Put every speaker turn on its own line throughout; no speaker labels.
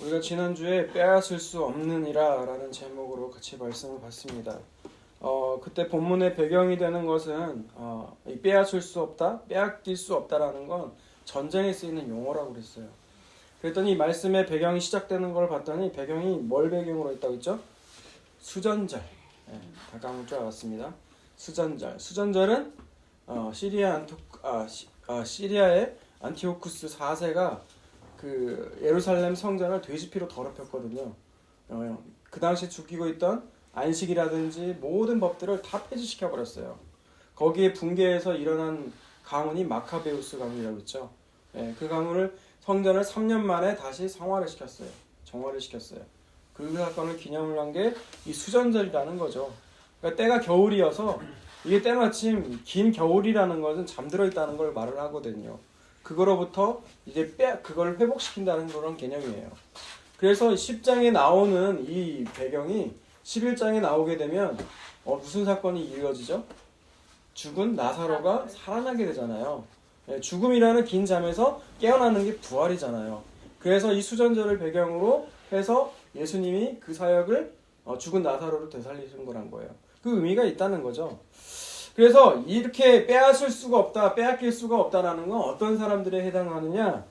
우리가 지난주에 빼앗을 수 없느니라 라는 제목으로 같이 말씀을 봤습니다. 그때 본문의 배경이 되는 것은 이 빼앗을 수 없다, 빼앗길 수 없다라는 건 전쟁에 쓰이는 용어라고 그랬어요. 그랬더니 이 말씀의 배경이 시작되는 걸 봤더니 배경이 뭘 배경으로 했다고 했죠? 수전절. 다가올 줄 알았습니다. 수전절. 수전절은 시리아의 안티오쿠스 4세가 그 예루살렘 성전을 돼지피로 더럽혔거든요. 그 당시 죽이고 있던 안식이라든지 모든 법들을 다 폐지시켜 버렸어요. 거기에 붕괴해서 일어난 가문이 마카베우스 가문이라고 했죠. 그 가문을 성전을 3년 만에 다시 정화를 시켰어요. 그 사건을 기념을 한 게 이 수전절이라는 거죠. 그러니까 때가 겨울이어서 이게 때마침 긴 겨울이라는 것은 잠들어 있다는 걸 말을 하거든요. 그거로부터 이제 그걸 회복시킨다는 그런 개념이에요. 그래서 10장에 나오는 이 배경이 11장에 나오게 되면 무슨 사건이 이루어지죠? 죽은 나사로가 살아나게 되잖아요. 죽음이라는 긴 잠에서 깨어나는 게 부활이잖아요. 그래서 이 수전절을 배경으로 해서 예수님이 그 사역을 죽은 나사로를 되살리신 거란 거예요. 그 의미가 있다는 거죠. 그래서 이렇게 빼앗을 수가 없다, 빼앗길 수가 없다라는 건 어떤 사람들에 해당하느냐?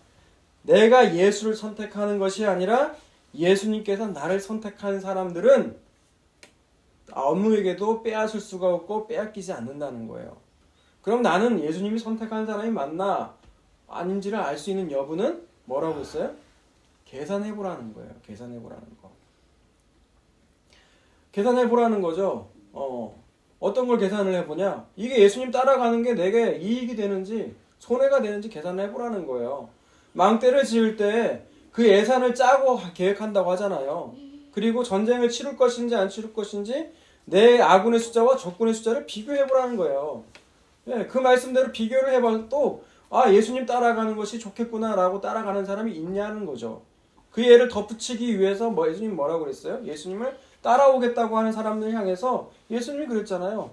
내가 예수를 선택하는 것이 아니라 예수님께서 나를 선택한 사람들은 아무에게도 빼앗을 수가 없고 빼앗기지 않는다는 거예요. 그럼 나는 예수님이 선택한 사람이 맞나 아닌지를 알 수 있는 여부는 뭐라고 했어요? 계산해보라는 거예요. 계산해보라는 거. 계산해보라는 거죠. 어떤 걸 계산을 해보냐? 이게 예수님 따라가는 게 내게 이익이 되는지 손해가 되는지 계산을 해보라는 거예요. 망대를 지을 때 그 예산을 짜고 계획한다고 하잖아요. 그리고 전쟁을 치를 것인지 안 치를 것인지 내 아군의 숫자와 적군의 숫자를 비교해보라는 거예요. 그 말씀대로 비교를 해봐도 또 예수님 따라가는 것이 좋겠구나 라고 따라가는 사람이 있냐는 거죠. 그 예를 덧붙이기 위해서 예수님 뭐라고 그랬어요? 예수님을 따라오겠다고 하는 사람들 향해서 예수님이 그랬잖아요.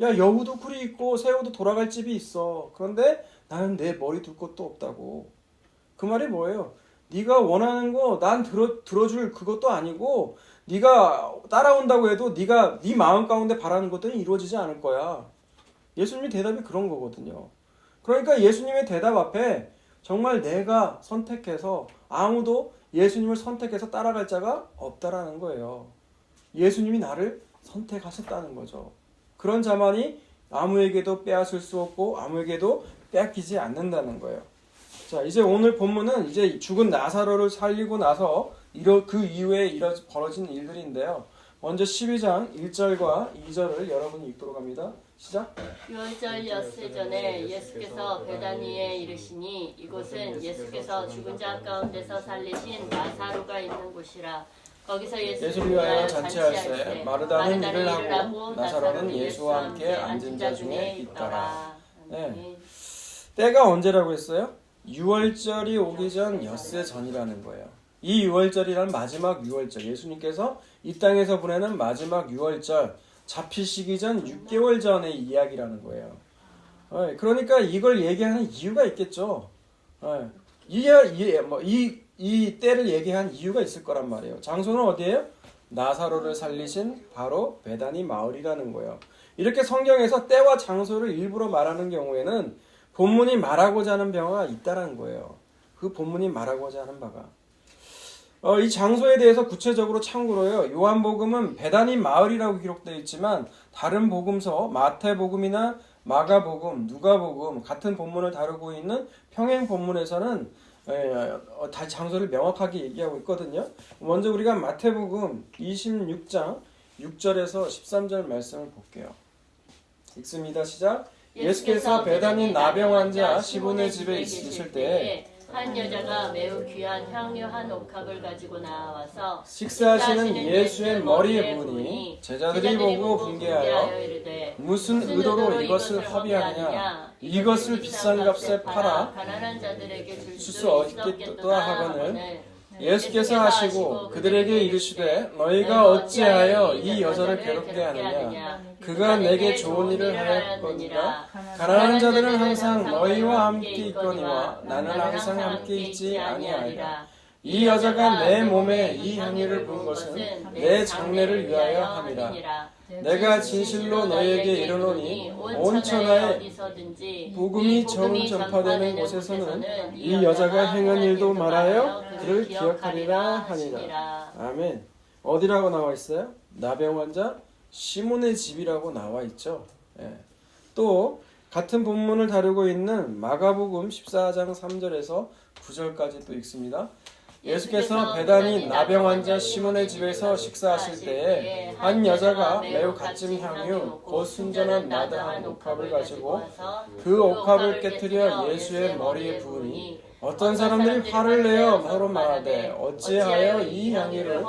야, 여우도 굴이 있고 새우도 돌아갈 집이 있어. 그런데 나는 내 머리 둘 곳도 없다고. 그 말이 뭐예요? 네가 원하는 거 난 들어줄 그것도 아니고 네가 따라온다고 해도 네 마음 가운데 바라는 것들은 이루어지지 않을 거야. 예수님의 대답이 그런 거거든요. 그러니까 예수님의 대답 앞에 정말 내가 선택해서 아무도 예수님을 선택해서 따라갈 자가 없다라는 거예요. 예수님이 나를 선택하셨다는 거죠. 그런 자만이 아무에게도 빼앗을 수 없고 아무에게도 빼앗기지 않는다는 거예요. 자, 이제 오늘 본문은 이제 죽은 나사로를 살리고 나서 그 이후에 벌어진 일들인데요. 먼저 12장 1절과 2절을 여러분이 읽도록 합니다. 시작.
유월절 엿새 전에 예수께서 베다니에 이르시니 이곳은 예수께서 죽은 자 가운데서 살리신 나사로가 있는 곳이라. 거기서 예수를
위하여 잔치할세 마르다는 일을 하고 나사로는 예수와 함께 앉은 자 중에 있더라. 때가 언제라고 했어요? 유월절이 오기 전 엿새 전이라는 거예요. 이 유월절이란 마지막 유월절, 예수님께서 이 땅에서 보내는 마지막 유월절, 잡히시기 전 6개월 전의 이야기라는 거예요. 그러니까 이걸 얘기하는 이유가 있겠죠. 이 때를 얘기한 이유가 있을 거란 말이에요. 장소는 어디예요? 나사로를 살리신 바로 베다니 마을이라는 거예요. 이렇게 성경에서 때와 장소를 일부러 말하는 경우에는 본문이 말하고자 하는 바가 있다는 거예요. 그 본문이 말하고자 하는 바가. 이 장소에 대해서 구체적으로 참고로요. 요한복음은 베다니 마을이라고 기록되어 있지만 다른 복음서 마태복음이나 마가복음, 누가복음 같은 본문을 다루고 있는 평행 본문에서는 다 장소를 명확하게 얘기하고 있거든요. 먼저 우리가 마태복음 26장 6절에서 13절 말씀을 볼게요. 읽습니다. 시작. 예수께서 베다니 나병 환자 시몬의 집에 있으실 때에
한 여자가 매우 귀한 향유한 옥합을 가지고 나와서
식사하시는 예수의 머리에 부으니 제자들이 보고 분개하여 이르되 무슨 의도로 이것을 허비하느냐 이것을 비싼 값에 팔아
가난한 자들에게 줄
수 없겠다 하거늘 예수께서 하시고 그들에게 이르시되 너희가 어찌하여 이 여자를 괴롭게 하느냐 그가 내게 좋은 일을 하였거니와 가난한 자들은 항상 너희와 함께 있거니와 나는 항상 함께 있지 아니하리라. 이 여자가 내 몸에 이 향유를 부은 것은 내 장례를 위하여 함이라. 내가 진실로 너희에게 이르노니 온 천하에 복음이 처음 전파되는 곳에서는 이 여자가 행한 일도 말하여 그를 기억하리라 하니라. 아멘. 어디라고 나와 있어요? 나병 환자 시몬의 집이라고 나와 있죠. 예. 또 같은 본문을 다루고 있는 마가복음 14장 3절에서 9절까지 또 읽습니다. 예수께서 베다니 나병 환자 시몬의 집에서 식사하실 때에 한 여자가 매우 값진 향유 곧 순전한 나다한 옥합을 가지고 그 옥합을 깨뜨려 예수의 머리에 부으니 어떤 사람들이 화를 내어 서로 말하되 어찌하여 이 향유를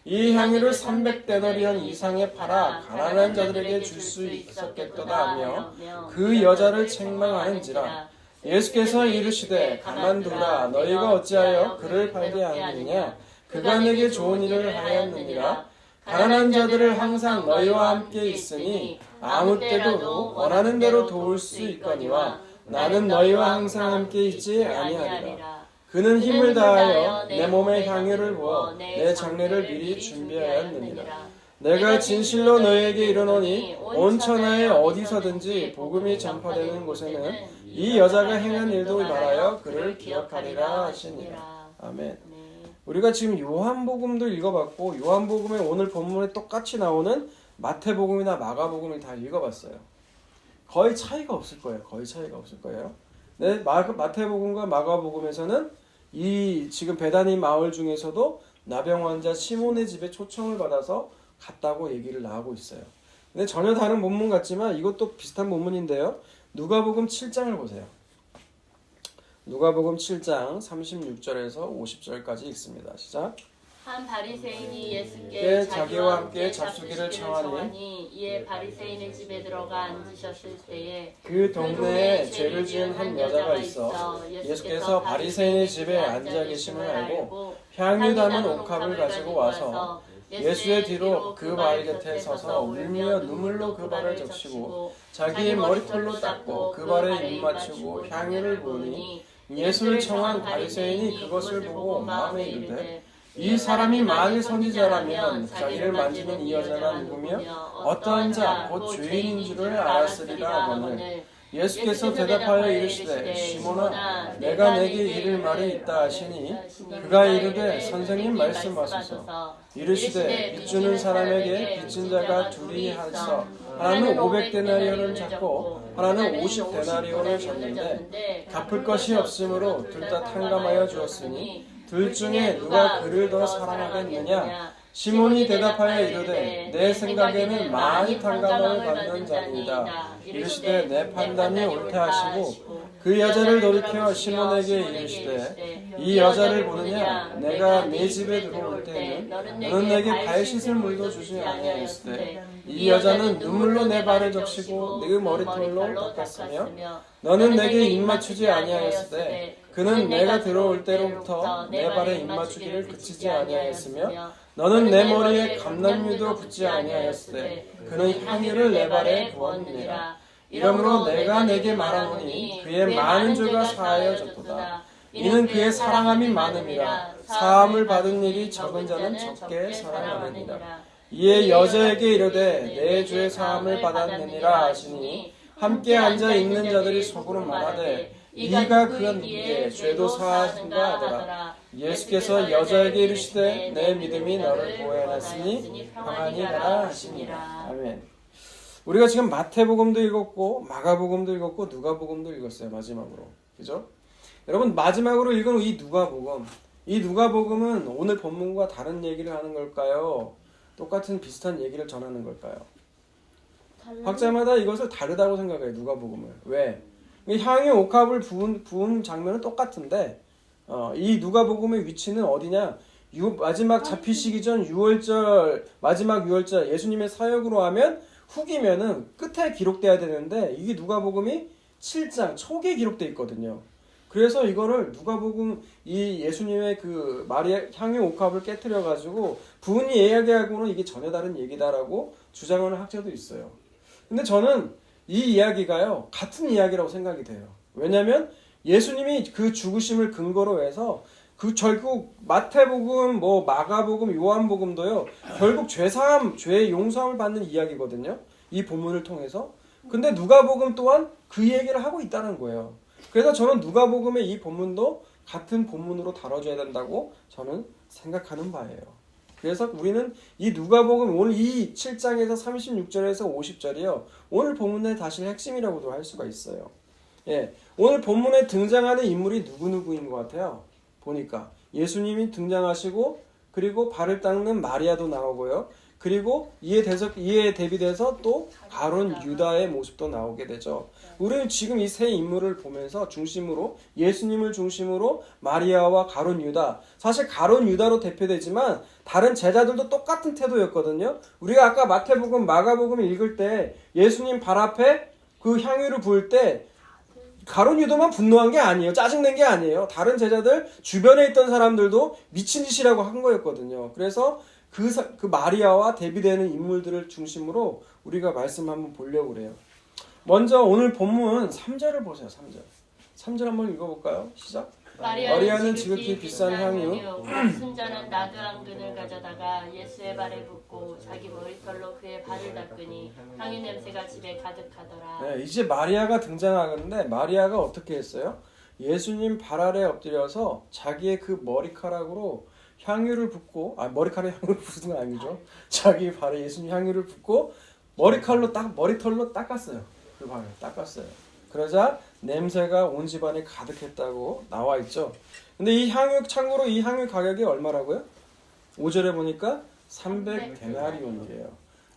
이 향유를 300데나리온 이상에 팔아 가난한 자들에게 줄 수 있었겠도다 하며 그 여자를 책망하는지라. 예수께서 이르시되 가만두라. 너희가 어찌하여 그를 팔게 하느냐. 그가 내게 좋은 일을 하였느니라. 가난한 자들을 항상 너희와 함께 있으니 아무 때도 원하는 대로 도울 수 있거니와 나는 너희와 항상 함께 있지 아니하리라. 그는 힘을 다하여 내 몸에 향유를 부어 내 장례를 미리 준비하였느니라. 내가 진실로 너희에게 이르노니 온 천하에 어디서든지 복음이 전파되는 곳에는 이 여자가 행한 일도 말하여 그를 기억하리라 하시니라. 아멘. 우리가 지금 요한복음도 읽어봤고 요한복음에 오늘 본문에 똑같이 나오는 마태복음이나 마가복음을 다 읽어봤어요. 거의 차이가 없을 거예요. 거의 차이가 없을 거예요. 네, 마태복음과 마가복음에서는 이 지금 베다니 마을 중에서도 나병 환자 시몬의 집에 초청을 받아서 갔다고 얘기를 나오고 있어요. 근데 전혀 다른 본문 같지만 이것도 비슷한 본문인데요. 누가복음 7장을 보세요. 누가복음 7장 36절에서 50절까지 읽습니다. 시작.
한 바리새인이 예수께 자기와 함께 잡수기를 청하니
청하니
이에 바리새인의 집에 들어가 앉으셨을 때에
그 동네에 죄를 지은 한 여자가 있어 예수께서 바리새인의 집에 앉아 계심을 알고 향유 담은 옥합을 가지고 와서 예수의 뒤로 그 발 곁에 서서 울며 눈물로 그 발을 적시고 자기의 머리털로 닦고 그 발에 입 맞추고 향유를 부으니 예수를 청한 바리새인이 그것을 보고 마음에 이르되 이 사람이 만일 선지자라면 자기를 만지는 이 여자가 누구며 어떠한 자 곧 죄인인 줄을 알았으리라 하거늘 예수께서 대답하여 이르시되 시몬아 내가 내게 이를 말이 있다 하시니 그가 이르되 선생님 말씀하소서. 이르시되 빚 주는 사람에게 빚진 자가 둘이 하서 하나는 500데나리온을 잡고 하나는 50데나리온을 줬는데 갚을 것이 없으므로 둘 다 탕감하여 주었으니 둘 중에 누가 그를 더 사랑하겠느냐. 시몬이 대답하여 이르되 내 생각에는 많이 탕감을 받는 자입니다. 이르시되 내 판단이 옳다 하시고 그 여자를 돌이켜 시몬에게 이르시되 이 여자를 보느냐. 내가 네 집에 들어올 때는 너는 내게 발 씻을 물도 주지 아니하였으되 이 여자는 눈물로 내 발을 적시고 네 머리털로 닦았으며 너는 내게 입 맞추지 아니하였으되 그는 내가 들어올 때로부터 내 발에 입 맞추기를 그치지 아니하였으며 너는 내 머리에 감람유도 붓지 아니하였으되 그는 향유를 내 발에 부었느니라. 이러므로 내가 내게 말하노니 그의 많은 죄가 사하여졌도다. 이는 그의 사랑함이 많음이라. 사함을 받은 일이 적은 자는 적게 사랑하느니라. 이에 여자에게 이르되 내 죄 사함을 받았느니라 하시니 함께 앉아 있는 자들이 속으로 말하되 이가 그가 누구게 죄도 사하신가 하더라. 예수께서 여자에게 이르시되 내 믿음이 너를 구원하였으니 평안히 가라 하시니라. 아멘. 우리가 지금 마태복음도 읽었고 마가복음도 읽었고 누가복음도 읽었어요. 마지막으로. 그죠? 여러분 마지막으로 읽은 이 누가복음은 오늘 본문과 다른 얘기를 하는 걸까요? 똑같은 비슷한 얘기를 전하는 걸까요? 학자마다 이것을 다르다고 생각해요. 누가복음을. 왜? 향유 옥합을 부은 장면은 똑같은데 이 누가복음의 위치는 어디냐? 마지막 잡히시기 전 마지막 6월절 예수님의 사역으로 하면 후기면은 끝에 기록돼야 되는데 이게 누가복음이 7장 초기에 기록돼 있거든요. 그래서 이거를 누가복음 이 예수님의 그 향유 옥합을 깨뜨려 가지고 부은이 이야기하고는 이게 전혀 다른 얘기다라고 주장하는 학자도 있어요. 근데 저는 이 이야기가요 같은 이야기라고 생각이 돼요. 왜냐하면 예수님이 그 죽으심을 근거로 해서 그 결국 마태복음, 뭐 마가복음, 요한복음도요. 결국 죄사함, 죄 용서함을 받는 이야기거든요. 이 본문을 통해서. 근데 누가복음 또한 그 얘기를 하고 있다는 거예요. 그래서 저는 누가복음의 이 본문도 같은 본문으로 다뤄줘야 된다고 저는 생각하는 바예요. 그래서 우리는 이 누가복음 오늘 이 7장에서 36절에서 50절이요. 오늘 본문의 다시 핵심이라고도 할 수가 있어요. 예, 오늘 본문에 등장하는 인물이 누구누구인 것 같아요. 보니까 예수님이 등장하시고 그리고 발을 닦는 마리아도 나오고요. 그리고 이에 대비돼서 또 가룟 유다의 모습도 나오게 되죠. 우리는 지금 이 세 인물을 보면서 중심으로 예수님을 중심으로 마리아와 가룟 유다, 사실 가룟 유다로 대표되지만 다른 제자들도 똑같은 태도였거든요. 우리가 아까 마태복음, 마가복음 읽을 때 예수님 발 앞에 그 향유를 부을 때 가룟 유다만 분노한 게 아니에요. 짜증낸 게 아니에요. 다른 제자들 주변에 있던 사람들도 미친 짓이라고 한 거였거든요. 그래서 그 마리아와 대비되는 인물들을 중심으로 우리가 말씀 한번 보려고 그래요. 먼저 오늘 본문 3절을 보세요. 3절 한번 읽어볼까요? 시작. 마리아는 지극히 비싼 향유
순자는 나드랑 끈을 가져다가 예수의 발에 붓고 자기 머리털로 그의 발을 닦으니 향유 냄새가 집에 가득하더라.
네, 이제 마리아가 등장하는데 마리아가 어떻게 했어요? 예수님 발 아래 엎드려서 자기의 그 머리카락으로 향유를 붓고, 머리카락에 향유를 붓는 건 아니죠. 자기 발에 예수님 향유를 붓고 머리털로 닦았어요. 그 발을 닦았어요. 그러자 냄새가 온 집안에 가득했다고 나와 있죠. 근데 이 향유, 참고로 이 향유 가격이 얼마라고요? 5절에 보니까 300데나리온이래요.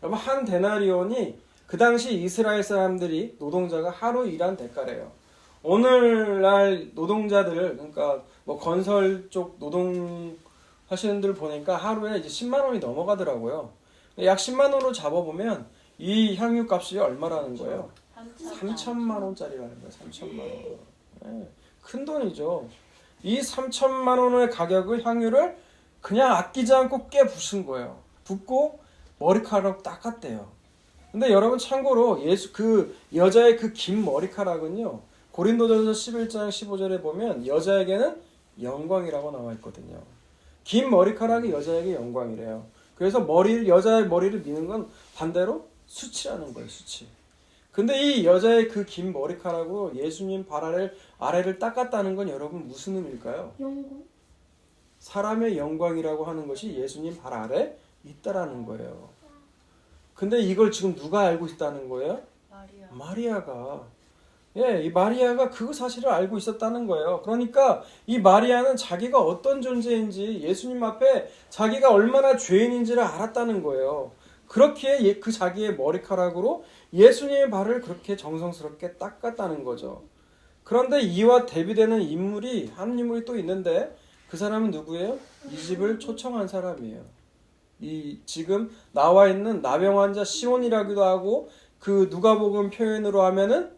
여러분, 한 데나리온이 그 당시 이스라엘 사람들이 노동자가 하루 일한 대가래요. 오늘날 노동자들, 그러니까 뭐 건설 쪽 노동 하시는 분들 보니까 하루에 이제 10만 원이 넘어가더라고요. 약 10만 원으로 잡아보면 이 향유 값이 얼마라는 거예요? 3천만 원짜리라는 거예요. 3천만 원. 네, 큰 돈이죠. 이 3천만 원의 가격의 향유를 그냥 아끼지 않고 깨 부순 거예요. 붓고 머리카락 닦았대요. 근데 여러분 참고로 그 여자의 그 긴 머리카락은요. 고린도전서 11장 15절에 보면 여자에게는 영광이라고 나와 있거든요. 긴 머리카락이 여자에게 영광이래요. 그래서 여자의 머리를 미는 건 반대로 수치라는 거예요. 수치. 근데 이 여자의 그 긴 머리카락으로 예수님 발 아래를 닦았다는 건 여러분 무슨 의미일까요?
영광.
사람의 영광이라고 하는 것이 예수님 발 아래 있다라는 거예요. 근데 이걸 지금 누가 알고 있다는 거예요? 마리아가. 이 마리아가 그 사실을 알고 있었다는 거예요. 그러니까 이 마리아는 자기가 어떤 존재인지 예수님 앞에 자기가 얼마나 죄인인지를 알았다는 거예요. 그렇게 그 자기의 머리카락으로 예수님의 발을 그렇게 정성스럽게 닦았다는 거죠. 그런데 이와 대비되는 한 인물이 또 있는데 그 사람은 누구예요? 이 집을 초청한 사람이에요. 이 지금 나와 있는 나병 환자 시몬이라기도 하고 그 누가복음 표현으로 하면은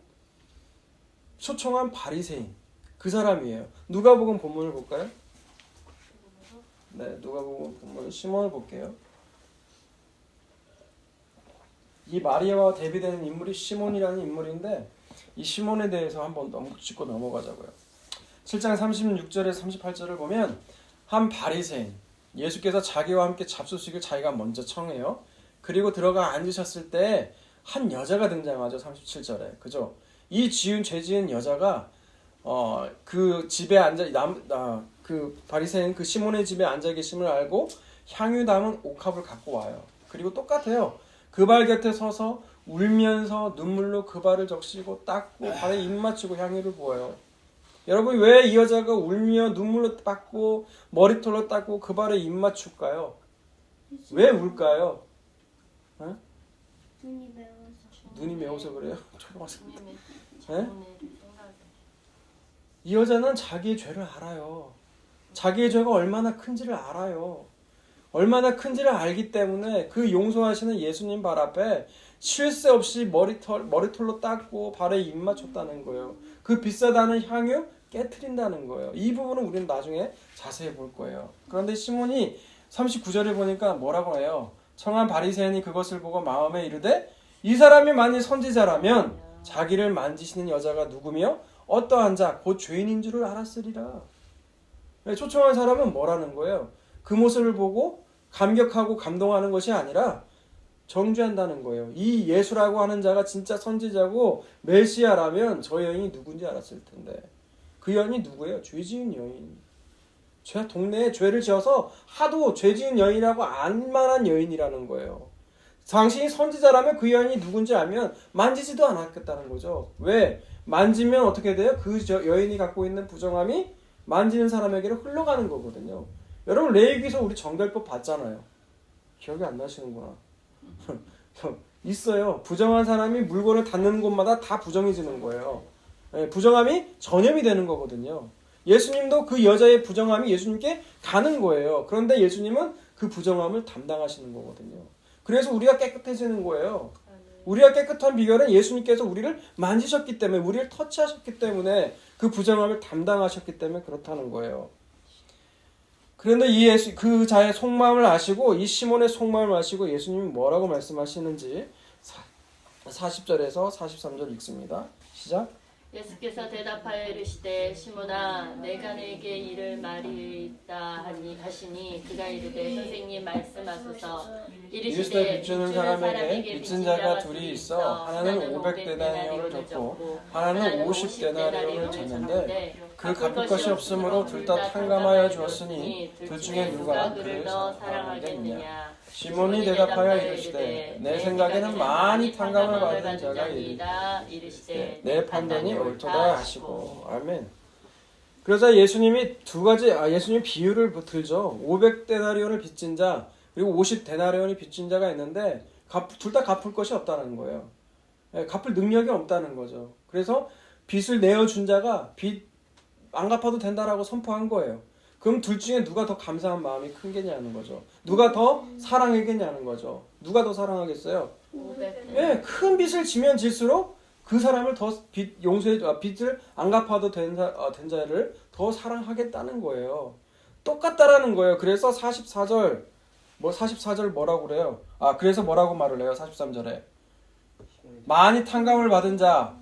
초청한 바리새인 그 사람이에요. 누가복음 본문을 볼까요? 네, 누가복음 본문 시몬을 볼게요. 이 마리아와 대비되는 인물이 시몬이라는 인물인데 이 시몬에 대해서 한번 짚고 넘어가자고요. 7장 36절에서 38절을 보면 한 바리새인 예수께서 자기와 함께 잡수식을 자기가 먼저 청해요. 그리고 들어가 앉으셨을 때 한 여자가 등장하죠. 37절에. 그죠? 이 죄 지은 여자가 그 집에 그 바리새인 그 시몬의 집에 앉아 계심을 알고 향유 담은 옥합을 갖고 와요. 그리고 똑같아요. 그 발 곁에 서서 울면서 눈물로 그 발을 적시고 닦고 발에 입 맞추고 향유를 부어요. 여러분 왜 이 여자가 울며 눈물로 닦고 머리털로 닦고 그 발에 입 맞출까요? 왜 울까요? 어? 눈이 매워서 그래요? 초등학생 때. 이 여자는 자기의 죄를 알아요. 자기의 죄가 얼마나 큰지를 알아요. 얼마나 큰지를 알기 때문에 그 용서하시는 예수님 발 앞에 쉴 새 없이 머리털로 닦고 발에 입 맞췄다는 거예요. 그 비싸다는 향유 깨트린다는 거예요. 이 부분은 우리는 나중에 자세히 볼 거예요. 그런데 시몬이 39절에 보니까 뭐라고 해요? 청한 바리새인이 그것을 보고 마음에 이르되 이 사람이 만일 선지자라면 자기를 만지시는 여자가 누구며 어떠한 자 곧 죄인인 줄을 알았으리라. 초청한 사람은 뭐라는 거예요? 그 모습을 보고 감격하고 감동하는 것이 아니라 정죄한다는 거예요. 이 예수라고 하는 자가 진짜 선지자고 메시아라면 저 여인이 누군지 알았을 텐데. 그 여인이 누구예요? 죄 지은 여인. 동네에 죄를 지어서 하도 죄 지은 여인이라고 안만한 여인이라는 거예요. 당신이 선지자라면 그 여인이 누군지 알면 만지지도 않았겠다는 거죠. 왜? 만지면 어떻게 돼요? 그 여인이 갖고 있는 부정함이 만지는 사람에게로 흘러가는 거거든요. 여러분 레위기서 우리 정결법 봤잖아요. 기억이 안 나시는구나. 있어요. 부정한 사람이 물건을 닿는 곳마다 다 부정해지는 거예요. 부정함이 전염이 되는 거거든요. 예수님도 그 여자의 부정함이 예수님께 가는 거예요. 그런데 예수님은 그 부정함을 담당하시는 거거든요. 그래서 우리가 깨끗해지는 거예요. 우리가 깨끗한 비결은 예수님께서 우리를 만지셨기 때문에, 우리를 터치하셨기 때문에, 그 부정함을 담당하셨기 때문에 그렇다는 거예요. 그런데 그 자의 속마음을 아시고, 이 시몬의 속마음을 아시고 예수님이 뭐라고 말씀하시는지 40절에서 43절 읽습니다. 시작.
예수께서 대답하여 이르시되 시몬아 내가 내게 이를 말이 있다 하시니 그가 이르되 선생님 말씀하소서.
이르시되 빚주는 사람에게 빚진 자가 둘이 있어 하나는 500데나리온을 줬고 하나는 50데나리온을 줬는데 그 갚을 것이 없으므로 둘 다 탕감하여 주었으니 둘 중에 누가 그를 더 사랑하겠느냐. 시몬이 대답하여 이르시되 내 생각에는 많이 탕감을 받은 자가 이르시되 내 판단이 옳도다 하시고. 아멘. 그러자 예수님이 예수님 비유를 들죠. 500데나리온을 빚진 자 그리고 50데나리온이 빚진 자가 있는데 둘 다 갚을 것이 없다는 거예요. 갚을 능력이 없다는 거죠. 그래서 빚을 내어준 자가 빚 안 갚아도 된다라고 선포한 거예요. 그럼 둘 중에 누가 더 감사한 마음이 큰 게냐는 거죠. 누가 더 사랑하겠냐는 거죠. 누가 더 사랑하겠어요? 큰 빚을 지면 질수록 그 사람을 더 빚을 안 갚아도 된 자를 더 사랑하겠다는 거예요. 똑같다라는 거예요. 그래서 44절 뭐라고 그래요? 그래서 뭐라고 말을 해요? 43절에 많이 탕감을 받은 자,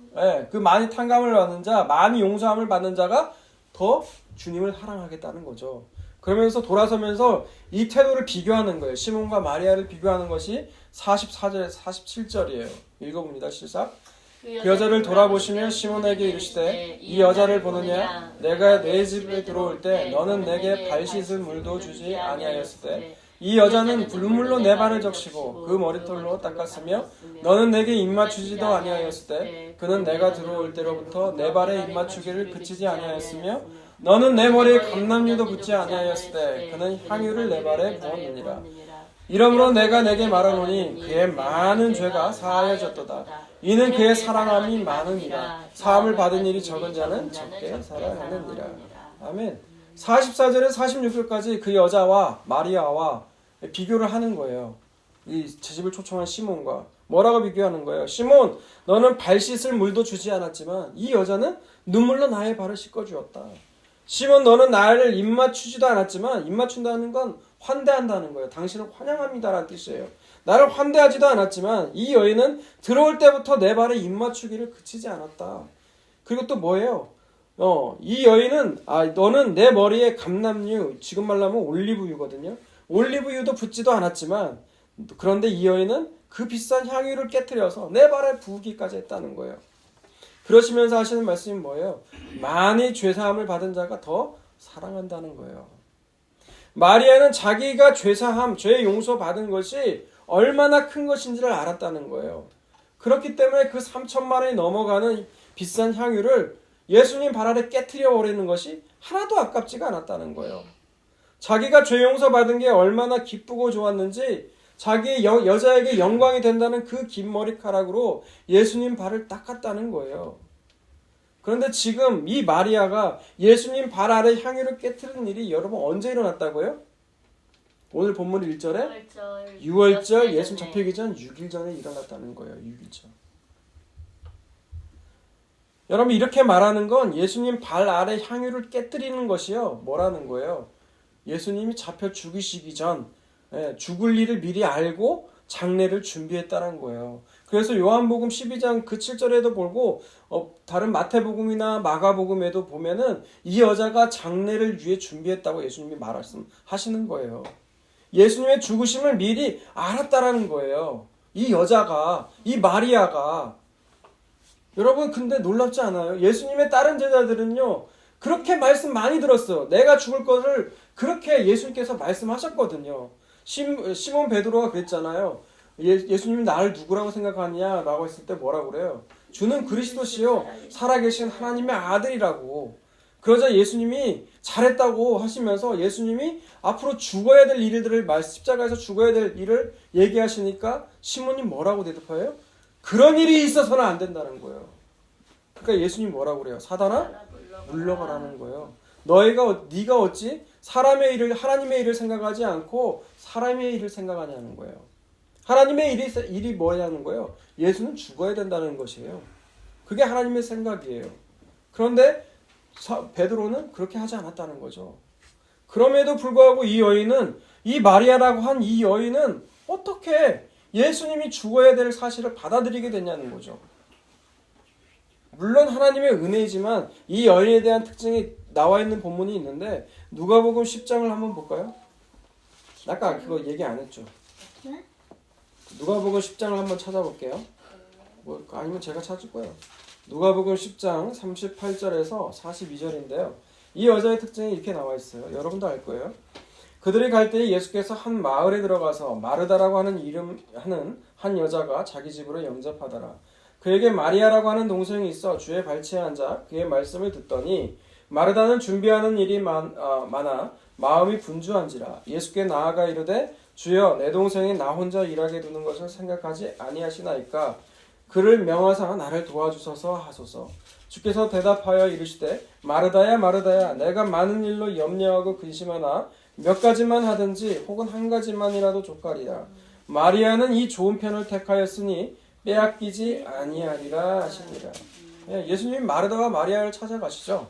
그 많이 탕감을 받는 자, 많이 용서함을 받는 자가 더 주님을 사랑하겠다는 거죠. 그러면서 돌아서면서 이 태도를 비교하는 거예요. 시몬과 마리아를 비교하는 것이 44절, 47절이에요. 읽어봅니다. 시작. 그 여자를 돌아보시며 시몬에게 이르시되 이 여자를 보느냐? 내가 내 집에 들어올 때 너는 내게 발 씻을 물도 주지 아니하였을 때 이 여자는 불물로 내 발을 적시고 그 머리털로 닦았으며 너는 내게 입맞추지도 아니하였을 때 그는 내가 들어올 때로부터 내 발에 입맞추기를 그치지 아니하였으며 너는 내 머리에 감람유도 붓지 아니하였을 때 그는 향유를 내 발에 부었느니라. 이러므로 내가 내게 말하노니 그의 많은 죄가 사하여졌도다. 이는 그의 사랑함이 많으니라. 사함을 받은 일이 적은 자는 적게 사랑하느니라. 아멘. 44절에 46절까지 그 여자와 마리아와 비교를 하는 거예요. 이 제 집을 초청한 시몬과 뭐라고 비교하는 거예요? 시몬, 너는 발 씻을 물도 주지 않았지만 이 여자는 눈물로 나의 발을 씻어주었다. 시몬, 너는 나를 입맞추지도 않았지만 입맞춘다는 건 환대한다는 거예요. 당신을 환영합니다라는 뜻이에요. 나를 환대하지도 않았지만 이 여인은 들어올 때부터 내 발에 입맞추기를 그치지 않았다. 그리고 또 뭐예요? 이 여인은 너는 내 머리에 감람유, 지금 말하면 올리브유거든요. 올리브유도 붓지도 않았지만 그런데 이 여인은 그 비싼 향유를 깨트려서 내 발에 부으기까지 했다는 거예요. 그러시면서 하시는 말씀이 뭐예요? 많이 죄사함을 받은 자가 더 사랑한다는 거예요. 마리아는 자기가 죄사함, 죄 용서 받은 것이 얼마나 큰 것인지를 알았다는 거예요. 그렇기 때문에 그 3천만 원이 넘어가는 비싼 향유를 예수님 발 아래 깨트려 버리는 것이 하나도 아깝지가 않았다는 거예요. 자기가 죄 용서 받은 게 얼마나 기쁘고 좋았는지 자기 여자에게 영광이 된다는 그 긴 머리카락으로 예수님 발을 닦았다는 거예요. 그런데 지금 이 마리아가 예수님 발 아래 향유를 깨트리는 일이 여러분 언제 일어났다고요? 오늘 본문 1절에 6월절 예수님 잡히기 전 6일 전에 일어났다는 거예요. 6일 전. 여러분 이렇게 말하는 건 예수님 발 아래 향유를 깨뜨리는 것이요. 뭐라는 거예요? 예수님이 잡혀 죽으시기 전 죽을 일을 미리 알고 장례를 준비했다는 거예요. 그래서 요한복음 12장 그 7절에도 보고 다른 마태복음이나 마가복음에도 보면은 이 여자가 장례를 위해 준비했다고 예수님이 말씀하시는 거예요. 예수님의 죽으심을 미리 알았다라는 거예요. 이 여자가, 이 마리아가. 여러분 근데 놀랍지 않아요? 예수님의 다른 제자들은요 그렇게 말씀 많이 들었어요. 내가 죽을 것을 그렇게 예수님께서 말씀하셨거든요. 시몬 베드로가 그랬잖아요. 예수님이 나를 누구라고 생각하냐 라고 했을 때 뭐라고 그래요? 주는 그리스도시요 살아계신 하나님의 아들이라고. 그러자 예수님이 잘했다고 하시면서 예수님이 앞으로 죽어야 될 일들을 십자가에서 죽어야 될 일을 얘기하시니까 시몬이 뭐라고 대답해요? 그런 일이 있어서는 안 된다는 거예요. 그러니까 예수님 뭐라고 그래요? 사단아 물러가라는 거예요. 네가 어찌 사람의 일을 하나님의 일을 생각하지 않고 사람의 일을 생각하냐는 거예요. 하나님의 일이 뭐냐는 거예요. 예수는 죽어야 된다는 것이에요. 그게 하나님의 생각이에요. 그런데 베드로는 그렇게 하지 않았다는 거죠. 그럼에도 불구하고 이 여인은 이 마리아라고 한 이 여인은 어떻게 예수님이 죽어야 될 사실을 받아들이게 됐냐는 거죠. 물론 하나님의 은혜이지만 이 여인에 대한 특징이 나와 있는 본문이 있는데 누가복음 10장을 한번 볼까요? 아까 그거 얘기 안 했죠. 누가복음 10장을 한번 찾아볼게요. 아니면 제가 찾을 거예요. 누가복음 10장 38절에서 42절인데요. 이 여자의 특징이 이렇게 나와 있어요. 여러분도 알 거예요. 그들이 갈 때에 예수께서 한 마을에 들어가서 마르다라고 하는 이름하는 한 여자가 자기 집으로 영접하더라. 그에게 마리아라고 하는 동생이 있어 주의 발치에 앉아 그의 말씀을 듣더니 마르다는 준비하는 일이 많아 마음이 분주한지라. 예수께 나아가 이르되 주여 내 동생이 나 혼자 일하게 두는 것을 생각하지 아니하시나이까. 그를 명하사 나를 도와주소서 하소서. 주께서 대답하여 이르시되 마르다야 마르다야 내가 많은 일로 염려하고 근심하나 몇 가지만 하든지 혹은 한 가지만이라도 족하리라. 마리아는 이 좋은 편을 택하였으니 빼앗기지 아니하리라 하시니라. 예수님이 마르다와 마리아를 찾아가시죠.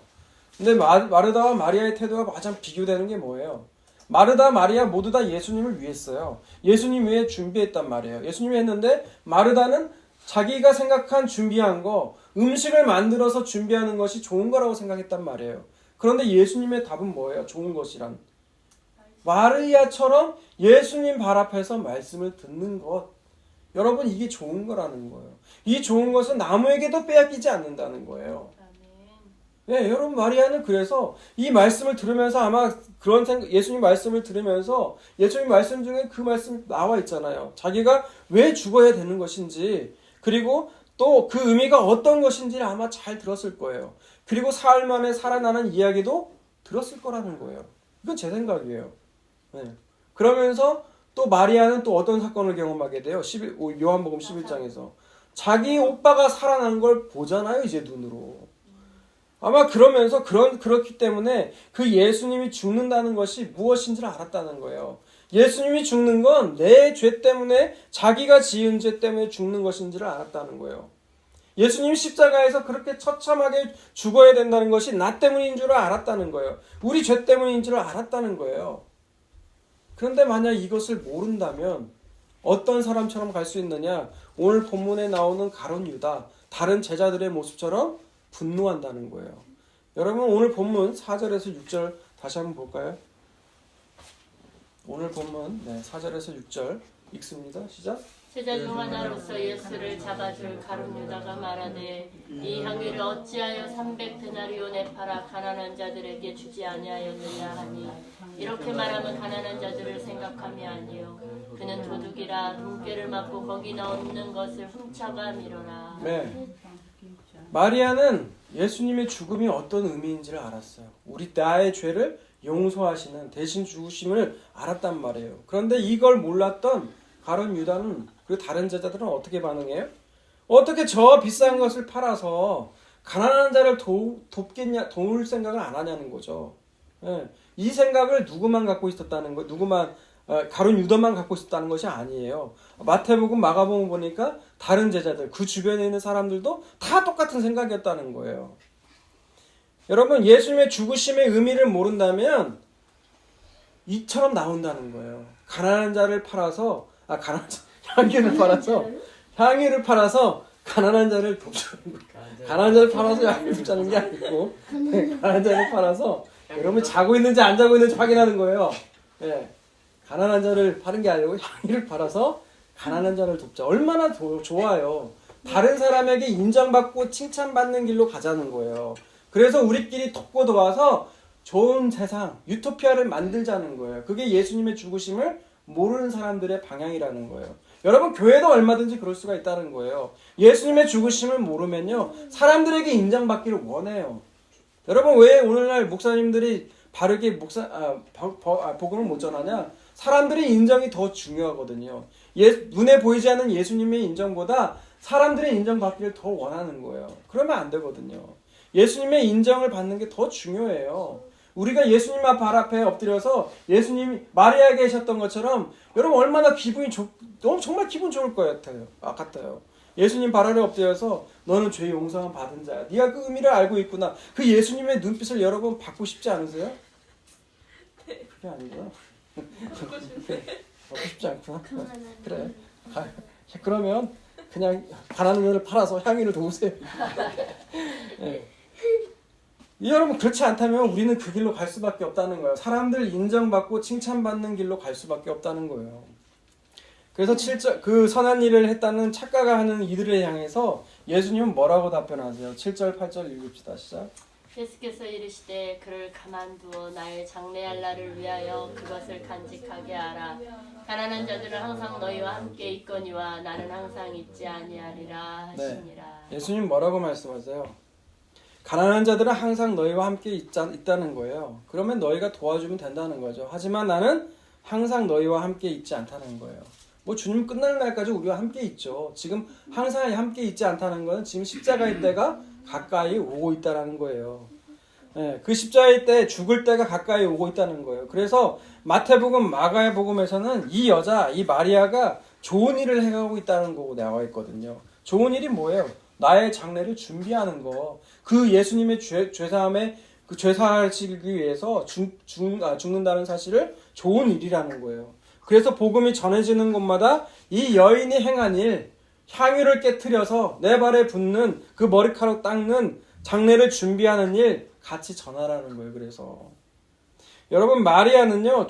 근데 마르다와 마리아의 태도가 가장 비교되는 게 뭐예요? 마르다, 마리아 모두 다 예수님을 위했어요. 예수님 위해 준비했단 말이에요. 예수님이 했는데 마르다는 자기가 생각한 준비한 거, 음식을 만들어서 준비하는 것이 좋은 거라고 생각했단 말이에요. 그런데 예수님의 답은 뭐예요? 좋은 것이란. 마리아처럼 예수님 발 앞에서 말씀을 듣는 것. 여러분 이게 좋은 거라는 거예요. 이 좋은 것은 아무에게도 빼앗기지 않는다는 거예요. 네, 여러분 마리아는 그래서 이 말씀을 들으면서 아마 그런 생각, 예수님 말씀을 들으면서 예수님 말씀 중에 그 말씀 나와 있잖아요. 자기가 왜 죽어야 되는 것인지 그리고 또 그 의미가 어떤 것인지를 아마 잘 들었을 거예요. 그리고 사흘 만에 살아나는 이야기도 들었을 거라는 거예요. 이건 제 생각이에요. 네. 그러면서 또 마리아는 또 어떤 사건을 경험하게 돼요? 요한복음 11장에서 자기 오빠가 살아난 걸 보잖아요. 이제 눈으로. 아마 그러면서 그렇기 때문에 그 예수님이 죽는다는 것이 무엇인지를 알았다는 거예요. 예수님이 죽는 건 내 죄 때문에 자기가 지은 죄 때문에 죽는 것인지를 알았다는 거예요. 예수님이 십자가에서 그렇게 처참하게 죽어야 된다는 것이 나 때문인 줄 알았다는 거예요. 우리 죄 때문인 줄 알았다는 거예요. 그런데 만약 이것을 모른다면 어떤 사람처럼 갈 수 있느냐? 오늘 본문에 나오는 가룟 유다, 다른 제자들의 모습처럼 분노한다는 거예요. 여러분 오늘 본문 4절에서 6절 다시 한번 볼까요? 오늘 본문 4절에서 6절 읽습니다. 시작.
제자 중 하나로서 예수를 잡아줄 가룟 유다가 말하되 이 향유를 어찌하여 300데나리온에 팔아 가난한 자들에게 주지 아니하였느냐 하니 이렇게 말하면 가난한 자들을 생각함이 아니요 그는 도둑이라 돈꾀를 맞고 거기 넣는 것을 훔쳐가미로라.
네. 마리아는 예수님의 죽음이 어떤 의미인지를 알았어요. 나의 죄를 용서하시는 대신 죽으심을 알았단 말이에요. 그런데 이걸 몰랐던 가룟 유다는 그리고 다른 제자들은 어떻게 반응해요? 어떻게 저 비싼 것을 팔아서 가난한 자를 돕겠냐, 도울 생각을 안 하냐는 거죠. 예. 이 생각을 누구만 갖고 있었다는 거, 가룟 유다만 갖고 있었다는 것이 아니에요. 마태복음, 마가복음 보니까 다른 제자들, 그 주변에 있는 사람들도 다 똑같은 생각이었다는 거예요. 여러분, 예수님의 죽으심의 의미를 모른다면 이처럼 나온다는 거예요. 가난한 자를 팔아서, 향유를 팔아서 가난한 자를 돕자는 거예요. 가난한 자를 팔아서 향유를 돕자는 게 아니고 가난한 자를 팔아서 여러분 자고 있는지 안 자고 있는지 확인하는 거예요. 예. 가난한 자를 파는 게 아니고 향유를 팔아서 가난한 자를 돕자. 얼마나 좋아요. 다른 사람에게 인정받고 칭찬받는 길로 가자는 거예요. 그래서 우리끼리 돕고 도와서 좋은 세상, 유토피아를 만들자는 거예요. 그게 예수님의 죽으심을 모르는 사람들의 방향이라는 거예요. 여러분 교회도 얼마든지 그럴 수가 있다는 거예요. 예수님의 죽으심을 모르면요 사람들에게 인정받기를 원해요. 여러분 왜 오늘날 목사님들이 바르게 복음을 못 전하냐? 사람들의 인정이 더 중요하거든요. 눈에 보이지 않는 예수님의 인정보다 사람들의 인정받기를 더 원하는 거예요. 그러면 안 되거든요. 예수님의 인정을 받는 게 더 중요해요. 우리가 예수님 발 앞에 엎드려서 예수님이 마리아에게 계셨던 것처럼 여러분 얼마나 정말 기분 좋을 것 같아요. 예수님 발 아래 엎드려서 너는 죄 용서함 받은 자야. 네가 그 의미를 알고 있구나. 그 예수님의 눈빛을 여러분 받고 싶지 않으세요? 그게 아니구나. 받고 싶지 않구나. 그래. 그러면 그냥 가난한 자를 팔아서 향유를 도우세요. 네. 여러분 그렇지 않다면 우리는 그 길로 갈 수밖에 없다는 거예요. 사람들 인정받고 칭찬받는 길로 갈 수밖에 없다는 거예요. 그래서 그 선한 일을 했다는 착각을 하는 이들을 향해서 예수님은 뭐라고 답변하세요? 7절 8절 읽읍시다. 시작.
예수께서 이르시되 그를 가만두어 나의 장래할 날을 위하여 그것을 간직하게 하라. 가난한 자들은 항상 너희와 함께 있거니와 나는 항상 있지 아니하리라 하시니라.
네. 예수님 뭐라고 말씀하세요? 가난한 자들은 항상 너희와 함께 있다는 거예요. 그러면 너희가 도와주면 된다는 거죠. 하지만 나는 항상 너희와 함께 있지 않다는 거예요. 뭐 주님 끝나는 날까지 우리와 함께 있죠. 지금 항상 함께 있지 않다는 것은 지금 십자가의 때가 가까이 오고 있다는 거예요. 네, 그 십자가의 때 죽을 때가 가까이 오고 있다는 거예요. 그래서 마태복음, 마가복음에서는 이 여자, 이 마리아가 좋은 일을 해가고 있다는 거고 나와 있거든요. 좋은 일이 뭐예요? 나의 장래를 준비하는 거. 그 예수님의 죄사함에 그 죄사하시기 위해서 죽는다는 사실을 좋은 일이라는 거예요. 그래서 복음이 전해지는 곳마다 이 여인이 행한 일, 향유를 깨트려서 내 발에 붓는 그 머리카락 닦는 장례를 준비하는 일 같이 전하라는 거예요. 그래서 여러분 마리아는요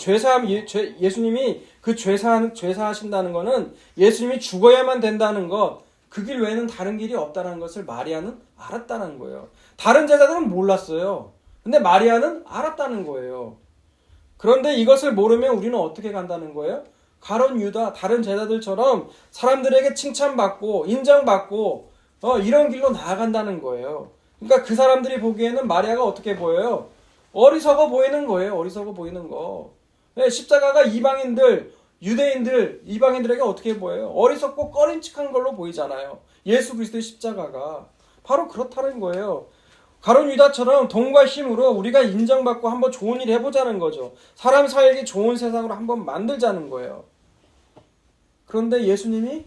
예수님이 그 죄사하신다는 거는 예수님이 죽어야만 된다는 것 그 길 외에는 다른 길이 없다는 것을 마리아는 알았다는 거예요. 다른 제자들은 몰랐어요. 근데 마리아는 알았다는 거예요. 그런데 이것을 모르면 우리는 어떻게 간다는 거예요? 가룟 유다 다른 제자들처럼 사람들에게 칭찬받고 인정받고 이런 길로 나아간다는 거예요. 그러니까 그 사람들이 보기에는 마리아가 어떻게 보여요? 어리석어 보이는 거예요. 어리석어 보이는 거. 네, 십자가가 이방인들 유대인들, 이방인들에게 어떻게 보여요? 어리석고 꺼림칙한 걸로 보이잖아요. 예수 그리스도의 십자가가. 바로 그렇다는 거예요. 가룟 유다처럼 돈과 힘으로 우리가 인정받고 한번 좋은 일 해보자는 거죠. 사람 살기 좋은 세상으로 한번 만들자는 거예요. 그런데 예수님이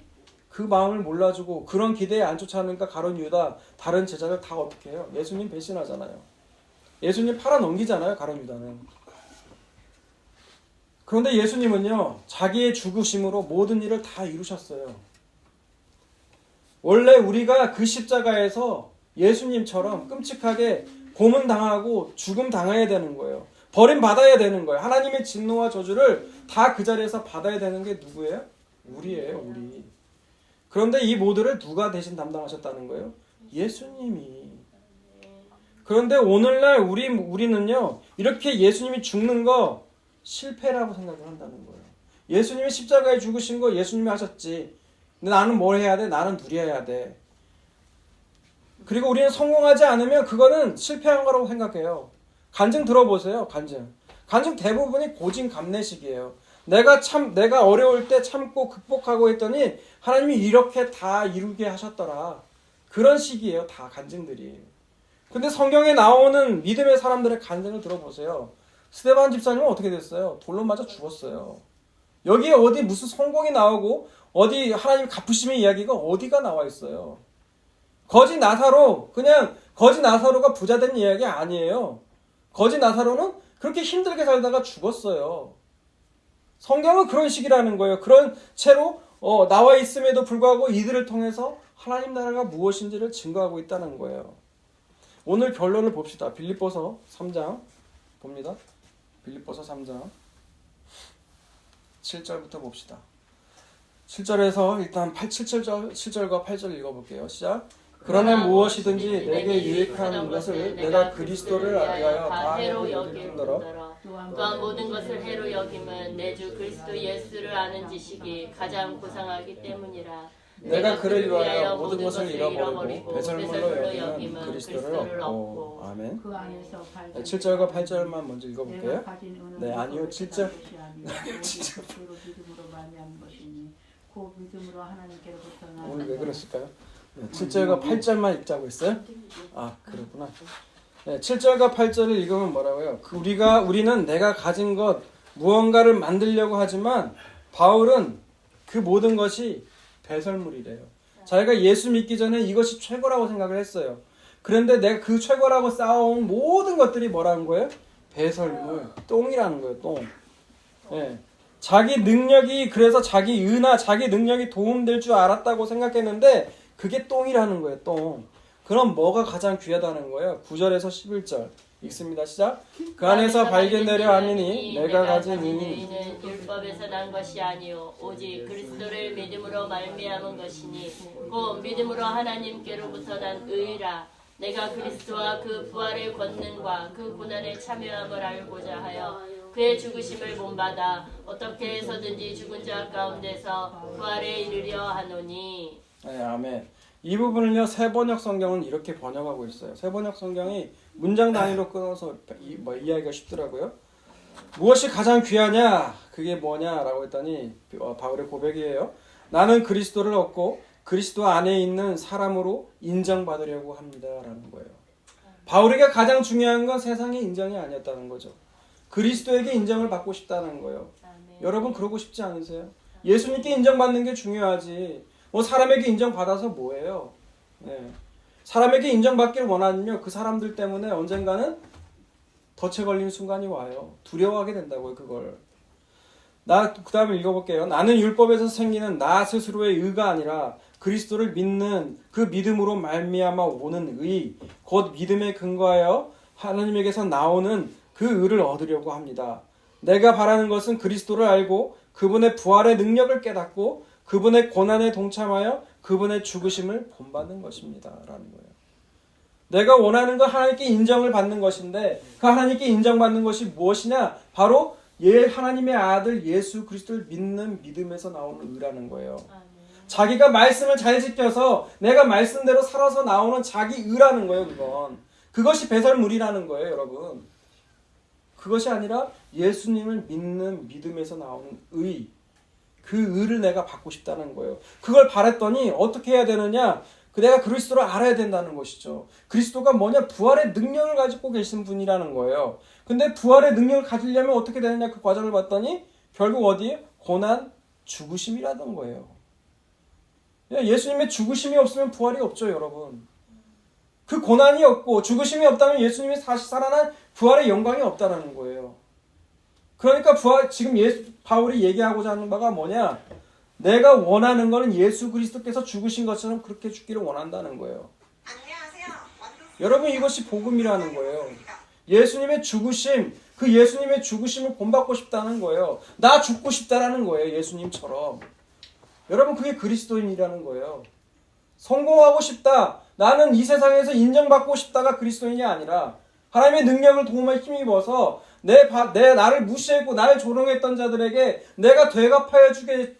그 마음을 몰라주고 그런 기대에 안 쫓아가니까 가룟 유다, 다른 제자들 다 어떻게 해요? 예수님 배신하잖아요. 예수님 팔아넘기잖아요. 가룟 유다는. 그런데 예수님은요 자기의 죽으심으로 모든 일을 다 이루셨어요. 원래 우리가 그 십자가에서 예수님처럼 끔찍하게 고문당하고 죽음 당해야 되는 거예요. 버림받아야 되는 거예요. 하나님의 진노와 저주를 다 그 자리에서 받아야 되는 게 누구예요? 우리예요. 우리. 그런데 이 모두를 누가 대신 담당하셨다는 거예요? 예수님이. 그런데 오늘날 우리는요 이렇게 예수님이 죽는 거 실패라고 생각을 한다는 거예요. 예수님이 십자가에 죽으신 거 예수님이 하셨지. 근데 나는 뭘 해야 돼? 나는 누려야 돼. 그리고 우리는 성공하지 않으면 그거는 실패한 거라고 생각해요. 간증 들어보세요. 간증 대부분이 고진감래식이에요. 내가 어려울 때 참고 극복하고 했더니 하나님이 이렇게 다 이루게 하셨더라. 그런 식이에요. 다 간증들이. 근데 성경에 나오는 믿음의 사람들의 간증을 들어보세요. 스데반 집사님은 어떻게 됐어요? 돌로 맞아 죽었어요. 여기에 어디 무슨 성공이 나오고 어디 하나님 갚으심의 이야기가 어디가 나와 있어요? 거지 나사로가 부자 된 이야기 아니에요. 거지 나사로는 그렇게 힘들게 살다가 죽었어요. 성경은 그런 식이라는 거예요. 그런 채로 나와 있음에도 불구하고 이들을 통해서 하나님 나라가 무엇인지를 증거하고 있다는 거예요. 오늘 결론을 봅시다. 빌립보서 3장 봅니다. 빌립보서 3장 7절부터 봅시다. 7절에서 일단 7절과 8절 읽어볼게요. 시작. 그러나 무엇이든지 내게 유익한 것을 내가 그리스도를 위하여 다 해로 여길 뿐더러
또한 모든 것을 해로 여김은 내 주 그리스도 예수를 아는 지식이 가장 고상하기 때문이라.
내가 그를 위하여 모든 것을 잃어버리고 배설물로 여기는 그리스도를 얻고. 아멘.
그 안에서
7절과 8절만 먼저 읽어볼게요. 네, 아니요, 7절.
그로 믿음으로 말미암은 것이니 그 믿음으로 하나님께로부터
오늘 왜 그랬을까요? 네, 7절과 8절만 읽자고 했어요? 아, 그렇구나. 네, 7절과 8절을 읽으면 뭐라고요? 우리는 내가 가진 것 무언가를 만들려고 하지만 바울은 그 모든 것이 배설물이래요. 자기가 예수 믿기 전에 이것이 최고라고 생각을 했어요. 그런데 내가 그 최고라고 쌓아온 모든 것들이 뭐라는 거예요? 배설물, 똥이라는 거예요. 똥. 네. 자기 능력이 그래서 자기 은하, 자기 능력이 도움될 줄 알았다고 생각했는데 그게 똥이라는 거예요. 똥. 그럼 뭐가 가장 귀하다는 거예요? 9절에서 11절 읽습니다. 시작. 그 안에서 발견되려 함이니 내가 가진
의는 율법에서 난 것이 아니요 오직 그리스도를 믿음으로 말미암은 것이니 곧 믿음으로 하나님께로부터 난 의라. 내가 그리스도와 그 부활의 권능과 그 고난에 참여함을 알고자 하여 그의 죽으심을 본받아 어떻게 해서든지 죽은 자 가운데서 부활에 이르려 하노니.
네, 아멘. 이 부분을요, 세번역 성경은 이렇게 번역하고 있어요. 세번역 성경이 문장 단위로 끊어서 이해하기가 쉽더라고요. 무엇이 가장 귀하냐? 그게 뭐냐라고 했더니 바울의 고백이에요. 나는 그리스도를 얻고 그리스도 안에 있는 사람으로 인정받으려고 합니다라는 거예요. 바울에게 가장 중요한 건 세상의 인정이 아니었다는 거죠. 그리스도에게 인정을 받고 싶다는 거예요.
아멘.
여러분 그러고 싶지 않으세요? 예수님께 인정받는 게 중요하지. 사람에게 인정받아서 뭐예요? 네. 사람에게 인정받기를 원하면요, 그 사람들 때문에 언젠가는 덫에 걸리는 순간이 와요. 두려워하게 된다고요, 그걸. 그 다음에 읽어볼게요. 나는 율법에서 생기는 나 스스로의 의가 아니라 그리스도를 믿는 그 믿음으로 말미암아 오는 의, 곧 믿음에 근거하여 하나님에게서 나오는 그 의를 얻으려고 합니다. 내가 바라는 것은 그리스도를 알고 그분의 부활의 능력을 깨닫고 그분의 고난에 동참하여 그분의 죽으심을 본받는 것입니다. 라는 거예요. 내가 원하는 건 하나님께 인정을 받는 것인데 그 하나님께 인정받는 것이 무엇이냐? 바로 하나님의 아들 예수 그리스도를 믿는 믿음에서 나오는 의라는 거예요. 자기가 말씀을 잘 지켜서 내가 말씀대로 살아서 나오는 자기 의라는 거예요. 그것이 배설물이라는 거예요. 여러분. 그것이 아니라 예수님을 믿는 믿음에서 나오는 의. 그 의를 내가 받고 싶다는 거예요. 그걸 바랬더니 어떻게 해야 되느냐? 내가 그리스도를 알아야 된다는 것이죠. 그리스도가 뭐냐? 부활의 능력을 가지고 계신 분이라는 거예요. 근데 부활의 능력을 가지려면 어떻게 되느냐? 그 과정을 봤더니 결국 어디에? 고난, 죽으심이라는 거예요. 예수님의 죽으심이 없으면 부활이 없죠, 여러분. 그 고난이 없고 죽으심이 없다면 예수님이 다시 살아난 부활의 영광이 없다는 거예요. 그러니까 지금 바울이 얘기하고자 하는 바가 뭐냐? 내가 원하는 거는 예수 그리스도께서 죽으신 것처럼 그렇게 죽기를 원한다는 거예요. 여러분 이것이 복음이라는 거예요. 예수님의 죽으심, 그 예수님의 죽으심을 본받고 싶다는 거예요. 나 죽고 싶다라는 거예요. 예수님처럼. 여러분 그게 그리스도인이라는 거예요. 성공하고 싶다. 나는 이 세상에서 인정받고 싶다가 그리스도인이 아니라 하나님의 능력을 도움에 힘입어서 나를 무시했고 나를 조롱했던 자들에게 내가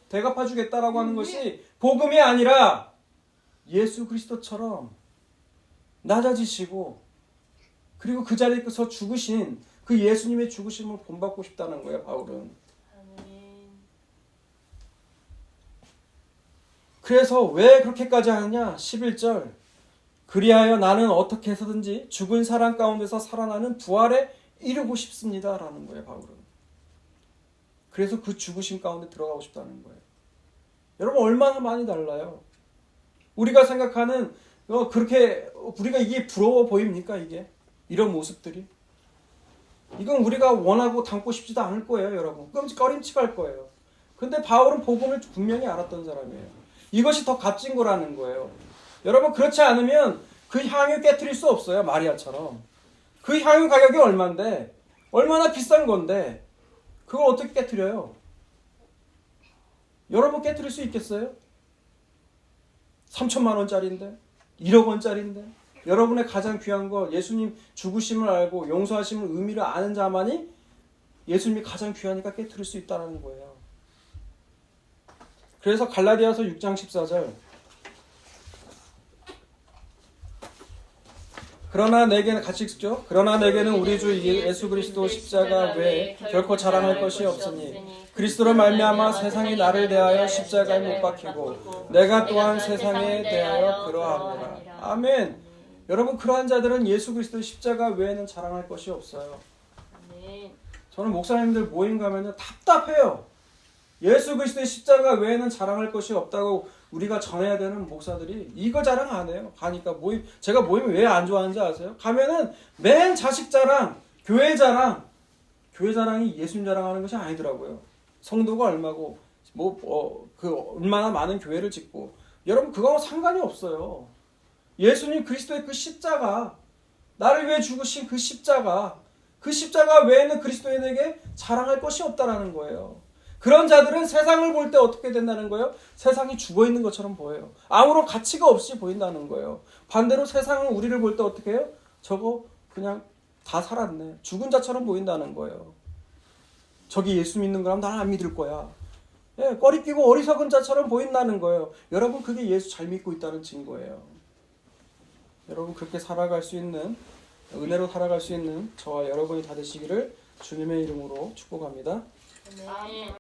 되갚아주겠다라고 하는 것이 복음이 아니라 예수 그리스도처럼 낮아지시고 그리고 그 자리에서 죽으신 그 예수님의 죽으심을 본받고 싶다는 거예요. 바울은. 그래서 왜 그렇게까지 하느냐? 11절. 그리하여 나는 어떻게 해서든지 죽은 사람 가운데서 살아나는 부활에 이루고 싶습니다. 라는 거예요. 바울은. 그래서 그 죽으심 가운데 들어가고 싶다는 거예요. 여러분 얼마나 많이 달라요. 우리가 생각하는 그렇게 우리가 이게 부러워 보입니까? 이게 이런 모습들이. 이건 우리가 원하고 담고 싶지도 않을 거예요. 여러분. 꺼림칙할 거예요. 근데 바울은 복음을 분명히 알았던 사람이에요. 이것이 더 값진 거라는 거예요. 여러분 그렇지 않으면 그 향유 깨트릴 수 없어요. 마리아처럼. 그 향유 가격이 얼마인데 얼마나 비싼 건데 그걸 어떻게 깨트려요? 여러분 깨트릴 수 있겠어요? 3천만 원짜리인데 1억 원짜리인데 여러분의 가장 귀한 거 예수님 죽으심을 알고 용서하심을 의미를 아는 자만이 예수님이 가장 귀하니까 깨트릴 수 있다는 거예요. 그래서 갈라디아서 6장 14절 그러나 내게는 같이 읽죠. 그러나 내게는 우리 주 예수 그리스도 십자가 외에 결코 자랑할 것이 없으니 그리스도로 말미암아 세상이 나를 대하여 십자가에 못 박히고 내가 또한 세상에 대하여 그러함이라. 아멘. 여러분 그러한 자들은 예수 그리스도 십자가 외에는 자랑할 것이 없어요. 저는 목사님들 모임 가면은 답답해요. 예수 그리스도의 십자가 외에는 자랑할 것이 없다고 우리가 전해야 되는 목사들이 이거 자랑 안 해요. 가니까 제가 모임 왜 안 좋아하는지 아세요? 가면은 맨 자식 자랑, 교회 자랑, 교회 자랑이 예수님 자랑하는 것이 아니더라고요. 성도가 얼마고 얼마나 많은 교회를 짓고 여러분 그거하고 상관이 없어요. 예수님 그리스도의 그 십자가, 나를 위해 죽으신 그 십자가 외에는 그리스도인에게 자랑할 것이 없다라는 거예요. 그런 자들은 세상을 볼 때 어떻게 된다는 거예요? 세상이 죽어있는 것처럼 보여요. 아무런 가치가 없이 보인다는 거예요. 반대로 세상은 우리를 볼 때 어떻게 해요? 저거 그냥 다 살았네. 죽은 자처럼 보인다는 거예요. 저기 예수 믿는 거라면 나는 안 믿을 거야. 예, 꺼리 끼고 어리석은 자처럼 보인다는 거예요. 여러분 그게 예수 잘 믿고 있다는 증거예요. 여러분 그렇게 살아갈 수 있는, 은혜로 살아갈 수 있는 저와 여러분이 다 되시기를 주님의 이름으로 축복합니다.
아멘.